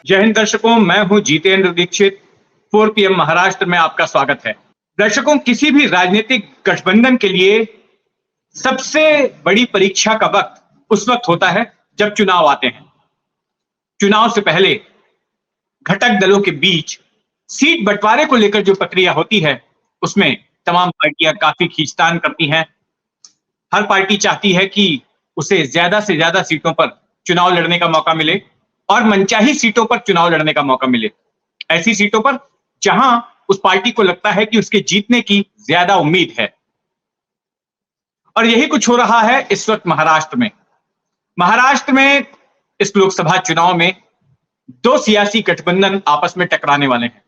जय हिंद दर्शकों, मैं हूं जितेंद्र दीक्षित। 4 PM महाराष्ट्र में आपका स्वागत है। दर्शकों, किसी भी राजनीतिक गठबंधन के लिए सबसे बड़ी परीक्षा का वक्त उस वक्त होता है जब चुनाव आते हैं। चुनाव से पहले घटक दलों के बीच सीट बंटवारे को लेकर जो प्रक्रिया होती है, उसमें तमाम पार्टियां काफी खींचतान करती हैं। हर पार्टी चाहती है कि उसे ज्यादा से ज्यादा सीटों पर चुनाव लड़ने का मौका मिले और मनचाही सीटों पर चुनाव लड़ने का मौका मिले, ऐसी सीटों पर जहां उस पार्टी को लगता है कि उसके जीतने की ज्यादा उम्मीद है। और यही कुछ हो रहा है इस वक्त महाराष्ट्र में। महाराष्ट्र में इस लोकसभा चुनाव में दो सियासी गठबंधन आपस में टकराने वाले हैं।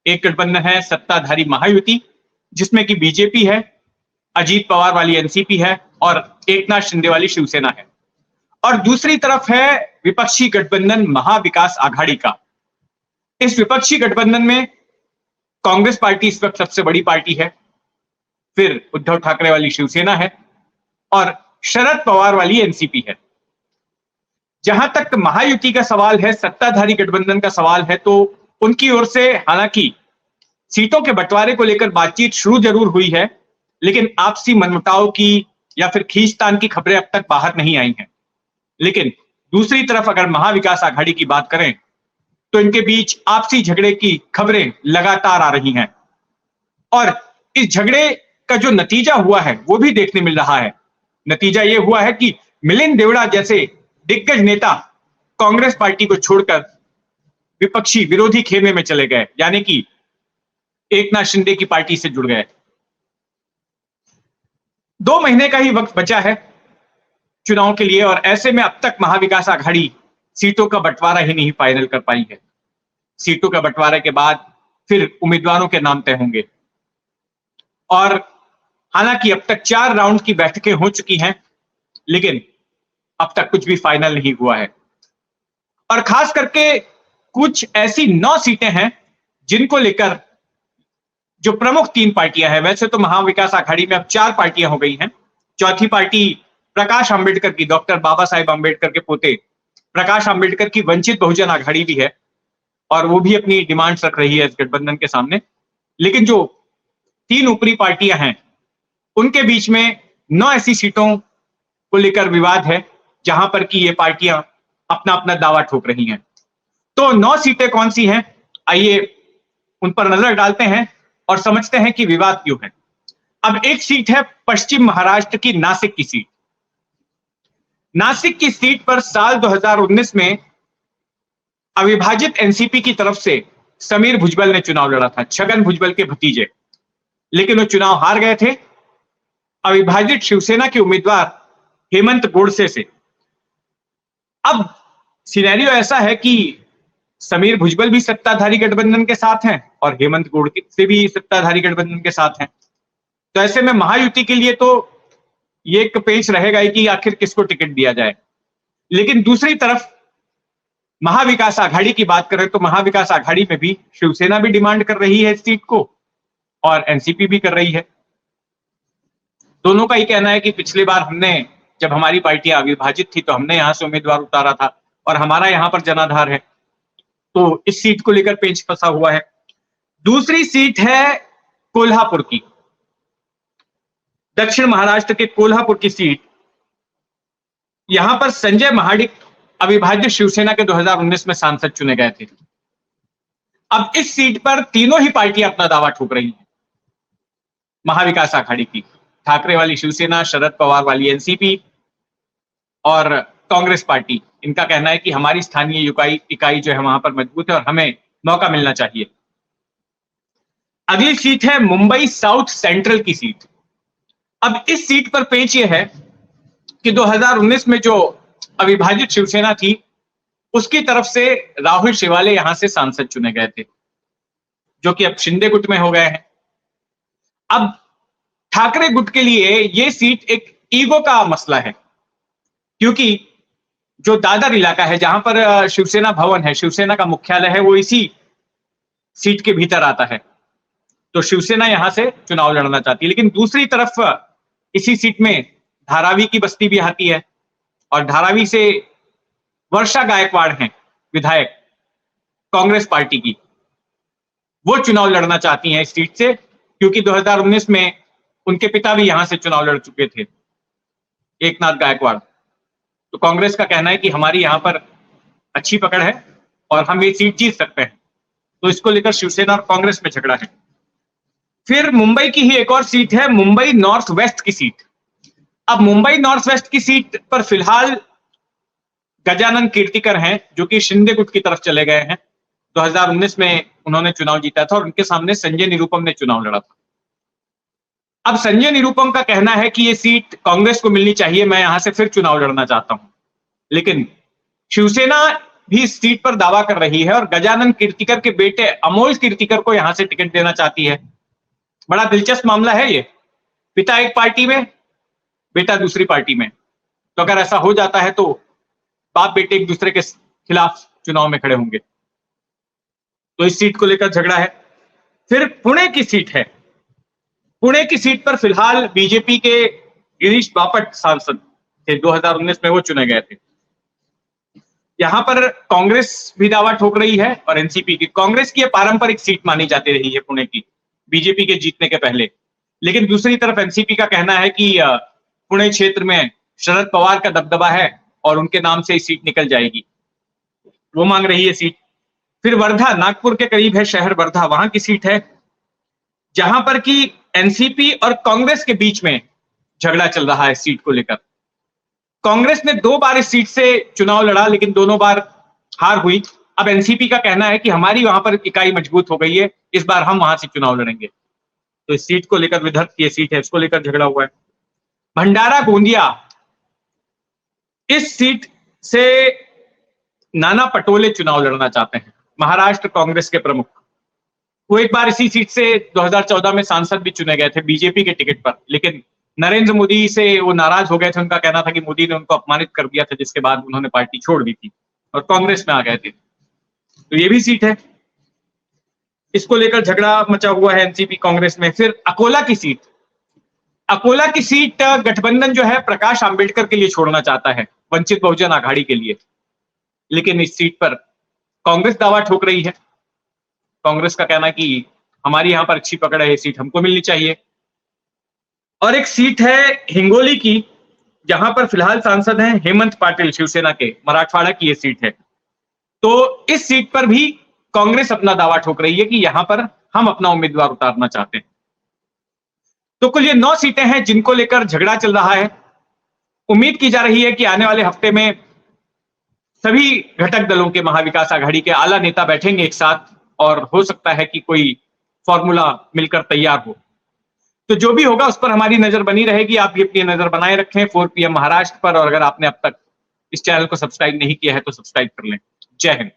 एक गठबंधन है सत्ताधारी महायुति, जिसमें कि बीजेपी है, अजीत पवार वाली एनसीपी है और एकनाथ शिंदे वाली शिवसेना है। और दूसरी तरफ है विपक्षी गठबंधन महाविकास आघाड़ी का। इस विपक्षी गठबंधन में कांग्रेस पार्टी इस वक्त सबसे बड़ी पार्टी है, फिर उद्धव ठाकरे वाली शिवसेना है और शरद पवार वाली एनसीपी है। जहां तक महायुति का सवाल है, सत्ताधारी गठबंधन का सवाल है, तो उनकी ओर से हालांकि सीटों के बंटवारे को लेकर बातचीत शुरू जरूर हुई है, लेकिन आपसी मनमुटाव की या फिर खींचतान की खबरें अब तक बाहर नहीं आई हैं। लेकिन दूसरी तरफ अगर महाविकास आघाड़ी की बात करें तो इनके बीच आपसी झगड़े की खबरें लगातार आ रही हैं और इस झगड़े का जो नतीजा हुआ है वो भी देखने मिल रहा है। नतीजा ये हुआ है कि मिलिंद देवड़ा जैसे दिग्गज नेता कांग्रेस पार्टी को छोड़कर विपक्षी विरोधी खेमे में चले गए, यानी कि एकनाथ शिंदे की पार्टी से जुड़ गए। 2 महीने का ही वक्त बचा है चुनाव के लिए और ऐसे में अब तक महाविकास आघाड़ी सीटों का बंटवारा ही नहीं फाइनल कर पाई है। सीटों का बंटवारे के बाद फिर उम्मीदवारों के नाम तय होंगे और हालांकि अब तक 4 राउंड की बैठकें हो चुकी हैं, लेकिन अब तक कुछ भी फाइनल नहीं हुआ है। और खास करके कुछ ऐसी 9 सीटें हैं जिनको लेकर जो प्रमुख 3 पार्टियां हैं, वैसे तो महाविकास आघाड़ी में अब 4 पार्टियां हो गई हैं। चौथी पार्टी प्रकाश अंबेडकर की, डॉक्टर बाबा साहेब अंबेडकर के पोते प्रकाश अंबेडकर की वंचित बहुजन आघाड़ी भी है और वो भी अपनी डिमांड्स रख रही है इस गठबंधन के सामने। लेकिन जो 3 ऊपरी पार्टियां हैं उनके बीच में 9 ऐसी सीटों को लेकर विवाद है जहां पर कि ये पार्टियां अपना अपना दावा ठोक रही हैं। तो 9 सीटें कौन सी हैं, आइए उन पर नजर डालते हैं और समझते हैं कि विवाद क्यों है। अब एक सीट है पश्चिम महाराष्ट्र की नासिक की सीट। नासिक की सीट पर साल 2019 में अविभाजित एनसीपी की तरफ से समीर भुजबल ने चुनाव लड़ा था, छगन भुजबल के भतीजे, लेकिन वो चुनाव हार गए थे अविभाजित शिवसेना के उम्मीदवार हेमंत गोडसे से। अब सिनेरियो ऐसा है कि समीर भुजबल भी सत्ताधारी गठबंधन के साथ हैं और हेमंत गोडसे भी सत्ताधारी गठबंधन के साथ हैं। तो ऐसे में महायुति के लिए तो ये एक पेच रहेगा ही कि आखिर किसको टिकट दिया जाए। लेकिन दूसरी तरफ महाविकास आघाड़ी की बात करें तो महाविकास आघाड़ी में भी शिवसेना भी डिमांड कर रही है इस सीट को और एनसीपी भी कर रही है। दोनों का ही कहना है कि पिछली बार जब हमारी पार्टियां अविभाजित थी तो हमने यहां से उम्मीदवार उतारा था और हमारा यहां पर जनाधार है, तो इस सीट को लेकर पेच फंसा हुआ है। दूसरी सीट है कोल्हापुर की, दक्षिण महाराष्ट्र के कोल्हापुर की सीट। यहां पर संजय महाडिक अविभाजित शिवसेना के 2019 में सांसद चुने गए थे। अब इस सीट पर तीनों ही पार्टियां अपना दावा ठोक रही हैं। महाविकास आघाड़ी की ठाकरे वाली शिवसेना, शरद पवार वाली एनसीपी और कांग्रेस पार्टी, इनका कहना है कि हमारी स्थानीय इकाई जो है वहां पर मजबूत है और हमें मौका मिलना चाहिए। अगली सीट है मुंबई साउथ सेंट्रल की सीट। अब इस सीट पर पेच यह है कि 2019 में जो अविभाजित शिवसेना थी उसकी तरफ से राहुल शेवाले यहां से सांसद चुने गए थे, जो कि अब शिंदे गुट में हो गए हैं। अब ठाकरे गुट के लिए यह सीट एक ईगो का मसला है, क्योंकि जो दादर इलाका है जहां पर शिवसेना भवन है, शिवसेना का मुख्यालय है, वो इसी सीट के भीतर आता है। तो शिवसेना यहां से चुनाव लड़ना चाहती है। लेकिन दूसरी तरफ इसी सीट में धारावी की बस्ती भी आती है और धारावी से वर्षा गायकवाड़ हैं विधायक, कांग्रेस पार्टी की, वो चुनाव लड़ना चाहती हैं इस सीट से, क्योंकि 2019 में उनके पिता भी यहां से चुनाव लड़ चुके थे, एकनाथ गायकवाड़। तो कांग्रेस का कहना है कि हमारी यहां पर अच्छी पकड़ है और हम ये सीट जीत सकते हैं। तो इसको लेकर शिवसेना और कांग्रेस में झगड़ा है। फिर मुंबई की ही एक और सीट है, मुंबई नॉर्थ वेस्ट की सीट। अब मुंबई नॉर्थ वेस्ट की सीट पर फिलहाल गजानन कीर्तिकर हैं, जो कि शिंदे गुट की तरफ चले गए हैं। 2019 में उन्होंने चुनाव जीता था और उनके सामने संजय निरुपम ने चुनाव लड़ा था। अब संजय निरुपम का कहना है कि ये सीट कांग्रेस को मिलनी चाहिए, मैं यहां से फिर चुनाव लड़ना चाहता हूं। लेकिन शिवसेना भी इस सीट पर दावा कर रही है और गजानन कीर्तिकर के बेटे अमोल कीर्तिकर को यहां से टिकट देना चाहती है। बड़ा दिलचस्प मामला है ये, पिता एक पार्टी में, बेटा दूसरी पार्टी में। तो अगर ऐसा हो जाता है तो बाप बेटे एक दूसरे के खिलाफ चुनाव में खड़े होंगे। तो इस सीट को लेकर झगड़ा है। फिर पुणे की सीट है। पुणे की सीट पर फिलहाल बीजेपी के गिरीश बापट सांसद थे, 2019 में वो चुने गए थे। यहां पर कांग्रेस भी दावा ठोक रही है और एनसीपी की। कांग्रेस की यह पारंपरिक सीट मानी जाती रही है पुणे की, बीजेपी के जीतने के पहले। लेकिन दूसरी तरफ एनसीपी का कहना है कि पुणे क्षेत्र में शरद पवार का दबदबा है और उनके नाम से सीट निकल जाएगी, वो मांग रही है सीट। फिर वर्धा, नागपुर के करीब है शहर वर्धा, वहां की सीट है, जहां पर कि एनसीपी और कांग्रेस के बीच में झगड़ा चल रहा है सीट को लेकर। कांग्रेस ने 2 बार इस सीट से चुनाव लड़ा, लेकिन दोनों बार हार हुई। अब एनसीपी का कहना है कि हमारी वहां पर इकाई मजबूत हो गई है, इस बार हम वहां से चुनाव लड़ेंगे। तो इस सीट को लेकर, विदर्भ की सीट है, इसको लेकर झगड़ा हुआ है। भंडारा गोंदिया, इस सीट से नाना पटोले चुनाव लड़ना चाहते हैं, महाराष्ट्र कांग्रेस के प्रमुख। वो एक बार इसी सीट से 2014 में सांसद भी चुने गए थे बीजेपी के टिकट पर, लेकिन नरेंद्र मोदी से वो नाराज हो गए थे। उनका कहना था कि मोदी ने उनको अपमानित कर दिया था, जिसके बाद उन्होंने पार्टी छोड़ दी थी और कांग्रेस में आ गए थे। तो ये भी सीट है, इसको लेकर झगड़ा मचा हुआ है एनसीपी कांग्रेस में। फिर अकोला की सीट, अकोला की सीट गठबंधन जो है प्रकाश आंबेडकर के लिए छोड़ना चाहता है, वंचित बहुजन आघाड़ी के लिए। लेकिन इस सीट पर कांग्रेस दावा ठोक रही है। कांग्रेस का कहना है कि हमारी यहां पर अच्छी पकड़ है, ये सीट हमको मिलनी चाहिए। और एक सीट है हिंगोली की, जहां पर फिलहाल सांसद हैं हेमंत पाटिल शिवसेना के, मराठवाड़ा की ये सीट है। तो इस सीट पर भी कांग्रेस अपना दावा ठोक रही है कि यहां पर हम अपना उम्मीदवार उतारना चाहते हैं। तो कुल ये 9 सीटें हैं जिनको लेकर झगड़ा चल रहा है। उम्मीद की जा रही है कि आने वाले हफ्ते में सभी घटक दलों के महाविकास आघाड़ी के आला नेता बैठेंगे एक साथ और हो सकता है कि कोई फॉर्मूला मिलकर तैयार हो। तो जो भी होगा उस पर हमारी नजर बनी रहेगी। आप भी अपनी नजर बनाए रखें 4 PM महाराष्ट्र पर, और अगर आपने अब तक इस चैनल को सब्सक्राइब नहीं किया है तो सब्सक्राइब कर लें। जय हिंद।